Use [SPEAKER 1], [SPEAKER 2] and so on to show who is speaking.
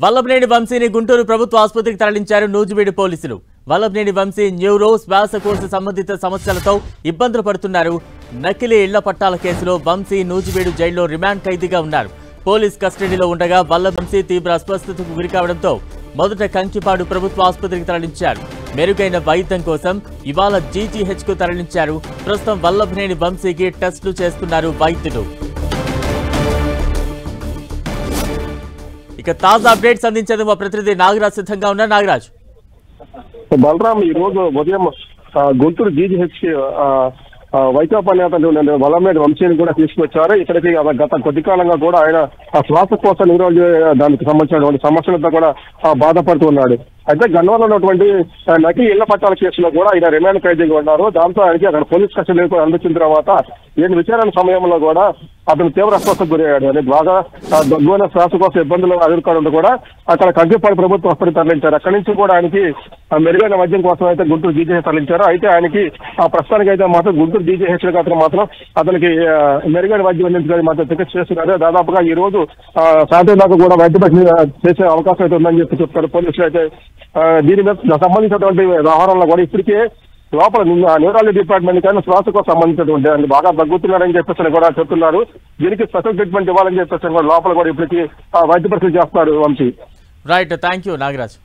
[SPEAKER 1] వల్లభనేని వంశీని గుంటూరు ప్రభుత్వ ఆసుపత్రికి తరలించారు నూజివీడు పోలీసులు. వల్లభనేని వంశీ న్యూరో శ్వాసకోశ సంబంధిత సమస్యలతో ఇబ్బందులు పడుతున్నారు. నకిలీ ఇళ్ల పట్టాల కేసులో వంశీ నూజివీడు జైల్లో రిమాండ్ ఖైదీగా ఉన్నారు. పోలీస్ కస్టడీలో ఉండగా వంశీ తీవ్ర అస్వస్థతకు గురికావడంతో మొదట కంకిపాడు ప్రభుత్వ ఆసుపత్రికి తరలించారు. మెరుగైన వైద్యం కోసం ఇవాళ జీజీహెచ్ కు తరలించారు. ప్రస్తుతం వల్లభనేని వంశీకి టెస్టులు చేస్తున్నారు వైద్యులు. ఇక తాజా అప్డేట్స్ అందించేందుకు మా ప్రతినిధి నాగరాజ్ సిద్ధంగా ఉన్నారు. నాగరాజ్,
[SPEAKER 2] బలరాం ఈ రోజు ఉదయం గుంటూరు జీజీహెచ్ వైకాపా నేత వల్లభనేని వంశీని కూడా తీసుకొచ్చారు. ఇక్కడికి గత కొద్ది కాలంగా కూడా ఆయన శ్వాసకోశ న్యూరాలజీ దానికి సంబంధించినటువంటి సమస్యలతో కూడా బాధపడుతున్నాడు. అయితే గన్నవరంలో ఉన్నటువంటి నకిలీ ఇళ్ల పట్టాల కేసులో కూడా ఆయన రిమాండ్ ఖైదీగా ఉన్నారు. దాంతో ఆయనకి అక్కడ పోలీస్ కస్టడీకి అందించిన తర్వాత ఈయన విచారణ సమయంలో కూడా అతను తీవ్ర అస్వస్థతకు గురయ్యాడు. అని బాగా దగ్గున శ్వాసకోశ ఇబ్బందులు ఎదుర్కోవడంతో కూడా అక్కడ కంకిపాడు ప్రభుత్వ ఆసుపత్రికి తరలించారు. అక్కడి నుంచి కూడా ఆయనకి మెరుగైన వైద్యం కోసం అయితే గుంటూరు జీజీహెచ్ తరలించారు. అయితే ఆయనకి ప్రస్తుతానికి అయితే మాత్రం గుంటూరు జీజీహెచ్ మాత్రం అతనికి మెరుగైన వైద్యం అందించడానికి మాత్రం చికిత్స చేస్తున్నారు. దాదాపుగా ఈ రోజు సాయంత్రం దాకా కూడా వైద్య పరీక్ష చేసే అవకాశం అయితే ఉందని చెప్పి చెప్తారు పోలీసులు. అయితే దీని మీద సంబంధించినటువంటి వ్యవహారంలో కూడా ఇప్పటికే లోపల న్యూరాలజీ డిపార్ట్మెంట్ కానీ శ్వాసకు సంబంధించినటువంటి ఆయన బాగా దగ్గుతున్నారని చెప్పేసి కూడా చెప్తున్నారు. దీనికి స్పెషల్ ట్రీట్మెంట్ ఇవ్వాలని చెప్పేసి కూడా లోపల కూడా ఇప్పటికీ వైద్య పరీక్షలు చేస్తున్నారు Vamsi.
[SPEAKER 1] Right, thank you Nagaraj.